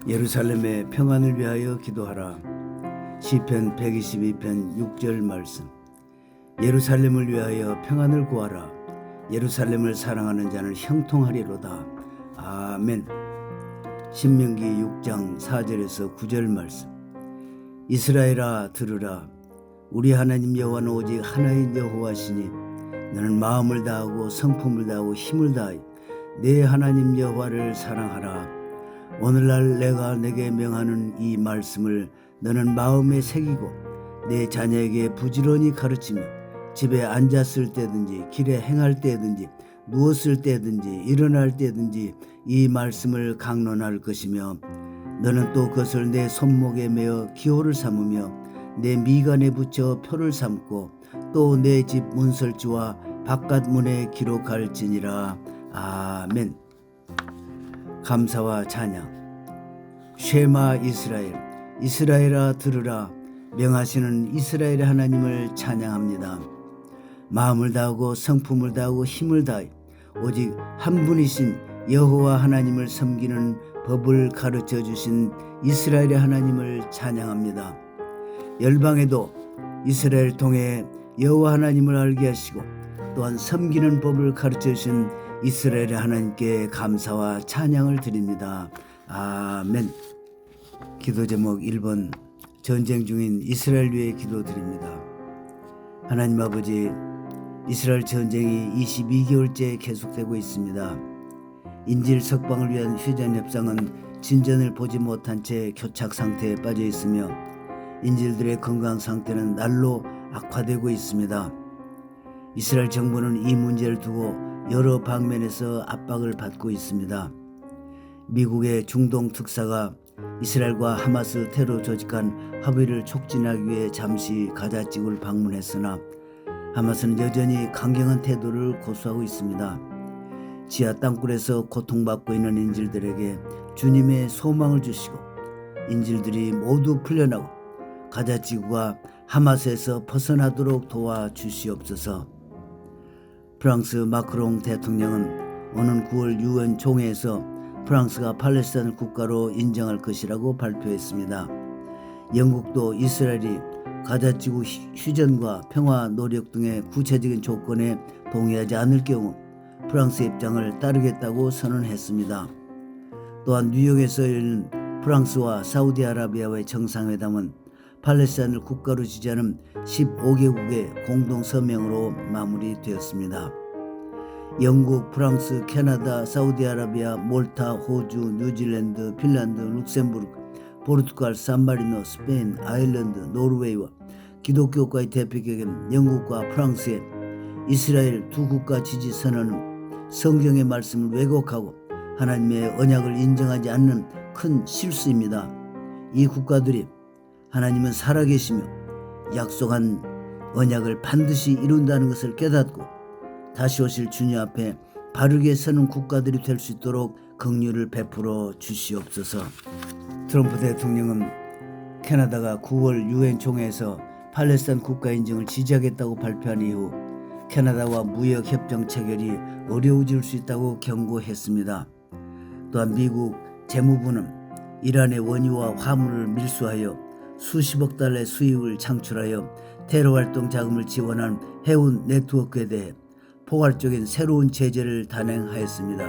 예루살렘의 평안을 위하여 기도하라. 시편 122편 6절 말씀. 예루살렘을 위하여 평안을 구하라. 예루살렘을 사랑하는 자는 형통하리로다. 아멘. 신명기 6장 4절에서 9절 말씀. 이스라엘아 들으라. 우리 하나님 여호와는 오직 하나인 여호와시니 너는 마음을 다하고 성품을 다하고 힘을 다하여 내 하나님 여호와를 사랑하라. 오늘날 내가 내게 명하는 이 말씀을 너는 마음에 새기고 내 자녀에게 부지런히 가르치며 집에 앉았을 때든지 길에 행할 때든지 누웠을 때든지 일어날 때든지 이 말씀을 강론할 것이며 너는 또 그것을 내 손목에 메어 기호를 삼으며 내 미간에 붙여 표를 삼고 또 내 집 문설주와 바깥 문에 기록할지니라. 아멘. 감사와 찬양. 쉐마 이스라엘, 이스라엘아 들으라. 명하시는 이스라엘의 하나님을 찬양합니다. 마음을 다하고 성품을 다하고 힘을 다하여 오직 한 분이신 여호와 하나님을 섬기는 법을 가르쳐 주신 이스라엘의 하나님을 찬양합니다. 열방에도 이스라엘 통해 여호와 하나님을 알게 하시고 또한 섬기는 법을 가르쳐 주신 이스라엘의 하나님께 감사와 찬양을 드립니다. 아멘. 기도 제목 1번. 전쟁 중인 이스라엘 위해 기도드립니다. 하나님 아버지, 이스라엘 전쟁이 22개월째 계속되고 있습니다. 인질 석방을 위한 휴전 협상은 진전을 보지 못한 채 교착 상태에 빠져 있으며 인질들의 건강 상태는 날로 악화되고 있습니다. 이스라엘 정부는 이 문제를 두고 여러 방면에서 압박을 받고 있습니다. 미국의 중동 특사가 이스라엘과 하마스 테러 조직 간 합의를 촉진하기 위해 잠시 가자 지구를 방문했으나 하마스는 여전히 강경한 태도를 고수하고 있습니다. 지하 땅굴에서 고통받고 있는 인질들에게 주님의 소망을 주시고 인질들이 모두 풀려나고 가자 지구가 하마스에서 벗어나도록 도와주시옵소서. 프랑스 마크롱 대통령은 오는 9월 유엔 총회에서 프랑스가 팔레스타인을 국가로 인정할 것이라고 발표했습니다. 영국도 이스라엘이 가자지구 휴전과 평화 노력 등의 구체적인 조건에 동의하지 않을 경우 프랑스의 입장을 따르겠다고 선언했습니다. 또한 뉴욕에서 열린 프랑스와 사우디아라비아와의 정상회담은 팔레스타인을 국가로 지지하는 15개국의 공동서명으로 마무리되었습니다. 영국, 프랑스, 캐나다, 사우디아라비아, 몰타, 호주, 뉴질랜드, 핀란드, 룩셈부르크, 포르투갈, 산마리노, 스페인, 아일랜드, 노르웨이와 기독교국가의 대표격인 영국과 프랑스의 이스라엘 두 국가 지지 선언은 성경의 말씀을 왜곡하고 하나님의 언약을 인정하지 않는 큰 실수입니다. 이 국가들이 하나님은 살아계시며 약속한 언약을 반드시 이룬다는 것을 깨닫고 다시 오실 주님 앞에 바르게 서는 국가들이 될 수 있도록 긍휼을 베풀어 주시옵소서. 트럼프 대통령은 캐나다가 9월 유엔 총회에서 팔레스타인 국가 인정을 지지하겠다고 발표한 이후 캐나다와 무역 협정 체결이 어려워질 수 있다고 경고했습니다. 또한 미국 재무부는 이란의 원유와 화물을 밀수하여 수십억 달러의 수익을 창출하여 테러활동 자금을 지원한 해운 네트워크에 대해 포괄적인 새로운 제재를 단행하였습니다.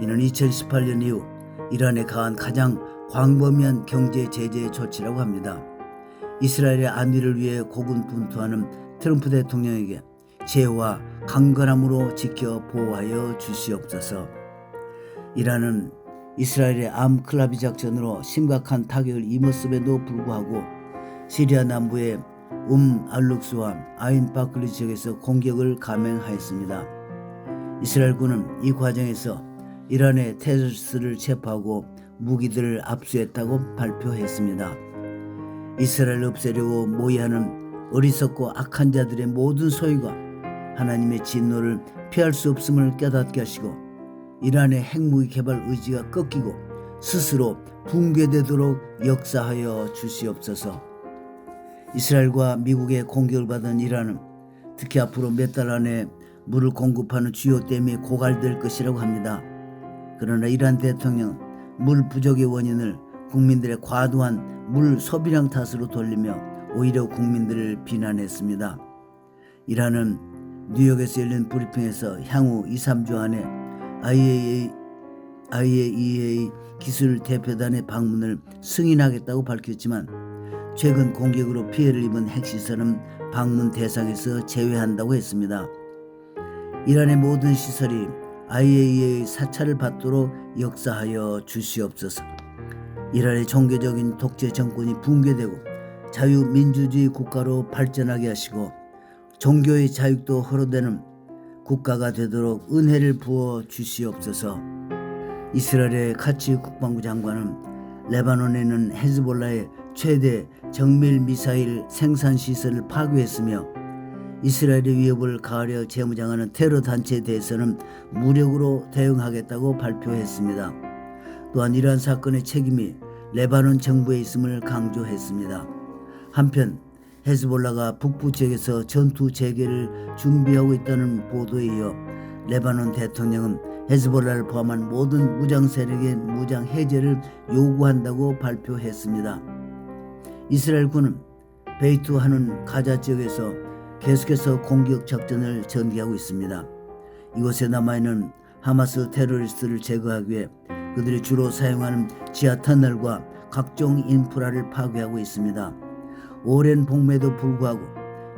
이는 2018년 이후 이란에 가한 가장 광범위한 경제 제재 조치라고 합니다. 이스라엘의 안위를 위해 고군분투하는 트럼프 대통령에게 제어와 강건함으로 지켜 보호하여 주시옵소서. 이란은 이스라엘의 암클라비 작전으로 심각한 타격을 입었음에도 불구하고 시리아 남부의 알룩스와 아인 바클리 지역에서 공격을 감행하였습니다. 이스라엘군은 이 과정에서 이란의 테러리스트를 체포하고 무기들을 압수했다고 발표했습니다. 이스라엘을 없애려고 모의하는 어리석고 악한 자들의 모든 소유가 하나님의 진노를 피할 수 없음을 깨닫게 하시고 이란의 핵무기 개발 의지가 꺾이고 스스로 붕괴되도록 역사하여 주시옵소서. 이스라엘과 미국의 공격을 받은 이란은 특히 앞으로 몇 달 안에 물을 공급하는 주요 댐이 고갈될 것이라고 합니다. 그러나 이란 대통령은 물 부족의 원인을 국민들의 과도한 물 소비량 탓으로 돌리며 오히려 국민들을 비난했습니다. 이란은 뉴욕에서 열린 브리핑에서 향후 2-3주 안에 IAEA 기술 대표단의 방문을 승인하겠다고 밝혔지만 최근 공격으로 피해를 입은 핵시설은 방문 대상에서 제외한다고 했습니다. 이란의 모든 시설이 IAEA 사찰을 받도록 역사하여 주시옵소서. 이란의 종교적인 독재 정권이 붕괴되고 자유민주주의 국가로 발전하게 하시고 종교의 자유도 허로되는 국가가 되도록 은혜를 부어 주시옵소서. 이스라엘의 카츠 국방부 장관은 레바논에 있는 헤즈볼라의 최대 정밀 미사일 생산 시설을 파괴했으며 이스라엘의 위협을 가하려 재무장하는 테러 단체에 대해서는 무력으로 대응하겠다고 발표했습니다. 또한 이러한 사건의 책임이 레바논 정부에 있음을 강조했습니다. 한편 헤즈볼라가 북부 지역에서 전투 재개를 준비하고 있다는 보도에 이어 레바논 대통령은 헤즈볼라를 포함한 모든 무장 세력의 무장 해제를 요구한다고 발표했습니다. 이스라엘 군은 베이투하는 가자 지역에서 계속해서 공격 작전을 전개하고 있습니다. 이곳에 남아있는 하마스 테러리스트를 제거하기 위해 그들이 주로 사용하는 지하 터널과 각종 인프라를 파괴하고 있습니다. 오랜 복매도 불구하고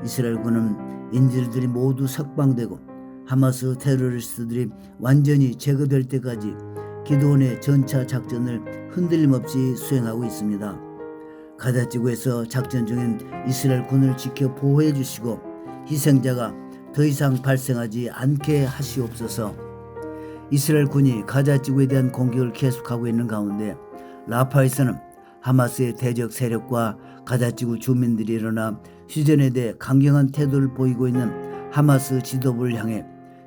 이스라엘 군은 인질들이 모두 석방되고 하마스 테러리스트들이 완전히 제거될 때까지 기드온의 전차 작전을 흔들림 없이 수행하고 있습니다. 가자 지구에서 작전 중인 이스라엘 군을 지켜 보호해 주시고 희생자가 더 이상 발생하지 않게 하시옵소서. 이스라엘 군이 가자 지구에 대한 공격을 계속하고 있는 가운데 라파에서는 하마스의 대적 세력과 가자 지구 주민들이 일어나 휴전에 대해 강경한 태도를 보이고 있는 하마스 지도부를 향해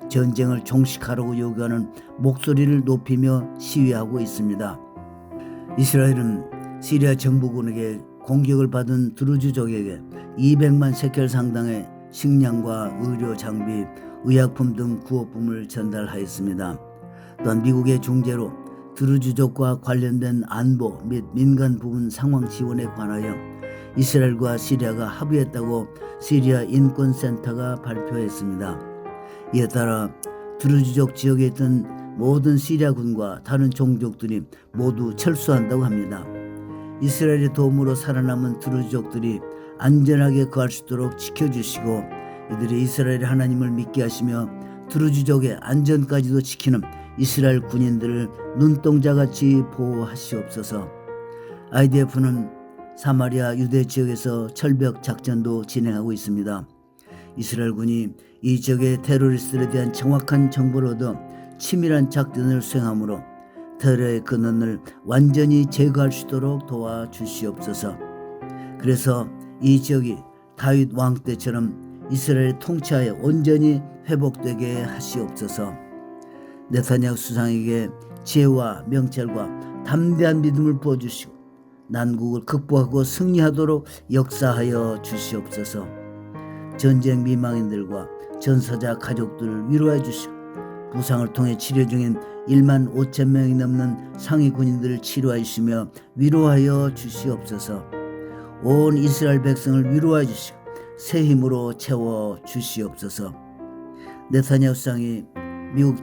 전쟁을 종식하라고 요구하는 목소리를 높이며 시위하고 있습니다. 이스라엘은 시리아 정부군에게 공격을 받은 드루즈족에게 200만 세켈 상당의 식량과 의료 장비, 의약품 등 구호품을 전달하였습니다. 또한 미국의 중재로 드루즈족과 관련된 안보 및 민간 부분 상황 지원에 관하여 이스라엘과 시리아가 합의했다고 시리아 인권센터가 발표했습니다. 이에 따라 드루즈족 지역에 있던 모든 시리아군과 다른 종족들이 모두 철수한다고 합니다. 이스라엘의 도움으로 살아남은 드루즈족들이 안전하게 거할 수 있도록 지켜주시고 이들이 이스라엘의 하나님을 믿게 하시며 드루즈족의 안전까지도 지키는 이스라엘 군인들을 눈동자같이 보호하시옵소서. IDF는 사마리아 유대 지역에서 철벽 작전도 진행하고 있습니다. 이스라엘 군이 이 지역의 테러리스트에 대한 정확한 정보를 얻어 치밀한 작전을 수행하므로 테러의 근원을 완전히 제거할 수 있도록 도와주시옵소서. 그래서 이 지역이 다윗 왕 때처럼 이스라엘 통치하에 온전히 회복되게 하시옵소서. 네타냐후 수상에게 지혜와 명철과 담대한 믿음을 부어주시고 난국을 극복하고 승리하도록 역사하여 주시옵소서. 전쟁 미망인들과 전사자 가족들을 위로해 주시고 부상을 통해 치료 중인 1만 5천 명이 넘는 상위 군인들을 치료해 주시며 위로하여 주시옵소서. 온 이스라엘 백성을 위로해 주시고 새 힘으로 채워 주시옵소서. 네타냐후 수상이 미국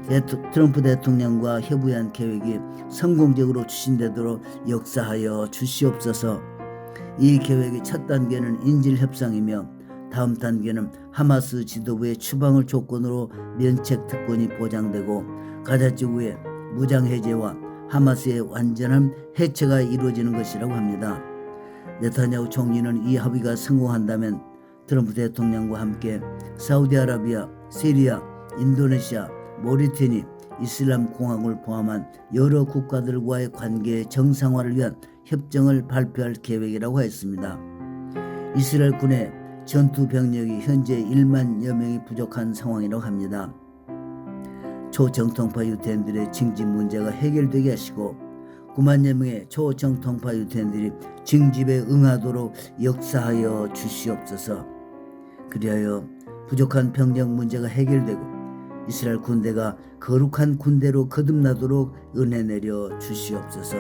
트럼프 대통령과 협의한 계획이 성공적으로 추진되도록 역사하여 주시옵소서. 이 계획의 첫 단계는 인질 협상이며 다음 단계는 하마스 지도부의 추방을 조건으로 면책 특권이 보장되고 가자 지구의 무장 해제와 하마스의 완전한 해체가 이루어지는 것이라고 합니다. 네타냐후 총리는 이 합의가 성공한다면 트럼프 대통령과 함께 사우디아라비아, 시리아, 인도네시아, 모리테니, 이슬람 공화국을 포함한 여러 국가들과의 관계 정상화를 위한 협정을 발표할 계획이라고 했습니다. 이스라엘 군의 전투 병력이 현재 1만여 명이 부족한 상황이라고 합니다. 초정통파 유태인들의 징집 문제가 해결되게 하시고 9만여 명의 초정통파 유태인들이 징집에 응하도록 역사하여 주시옵소서. 그리하여 부족한 병력 문제가 해결되고 이스라엘 군대가 거룩한 군대로 거듭나도록 은혜 내려 주시옵소서.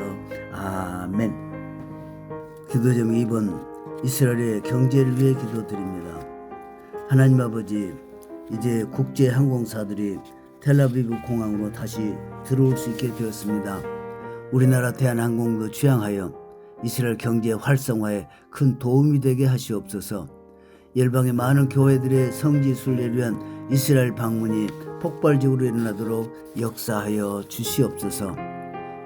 아멘. 기도 제목 2번 이스라엘의 경제를 위해 기도드립니다. 하나님 아버지, 이제 국제 항공사들이 텔아비브 공항으로 다시 들어올 수 있게 되었습니다. 우리나라 대한항공도 취항하여 이스라엘 경제 활성화에 큰 도움이 되게 하시옵소서. 열방의 많은 교회들의 성지 순례를 위한 이스라엘 방문이 폭발적으로 일어나도록 역사하여 주시옵소서.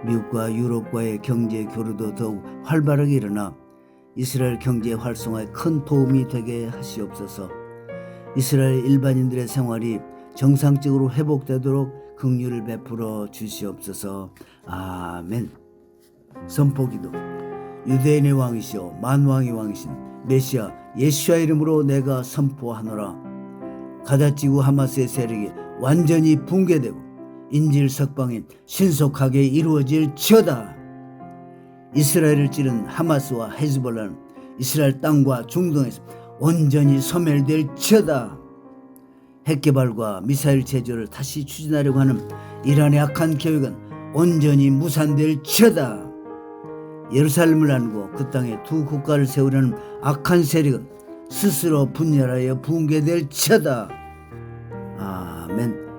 미국과 유럽과의 경제 교류도 더욱 활발하게 일어나 이스라엘 경제 활성화에 큰 도움이 되게 하시옵소서. 이스라엘 일반인들의 생활이 정상적으로 회복되도록 긍휼을 베풀어 주시옵소서. 아멘. 선포기도. 유대인의 왕이시오 만왕의 왕이신 메시아 예수와 이름으로 내가 선포하노라. 가자지구 하마스의 세력이 완전히 붕괴되고 인질 석방이 신속하게 이루어질지어다. 이스라엘을 찌른 하마스와 헤즈볼라는 이스라엘 땅과 중동에서 온전히 소멸될지어다. 핵개발과 미사일 제조를 다시 추진하려고 하는 이란의 악한 계획은 온전히 무산될지어다. 예루살렘을 나누고 그 땅에 두 국가를 세우려는 악한 세력은 스스로 분열하여 붕괴될지어다. 아멘.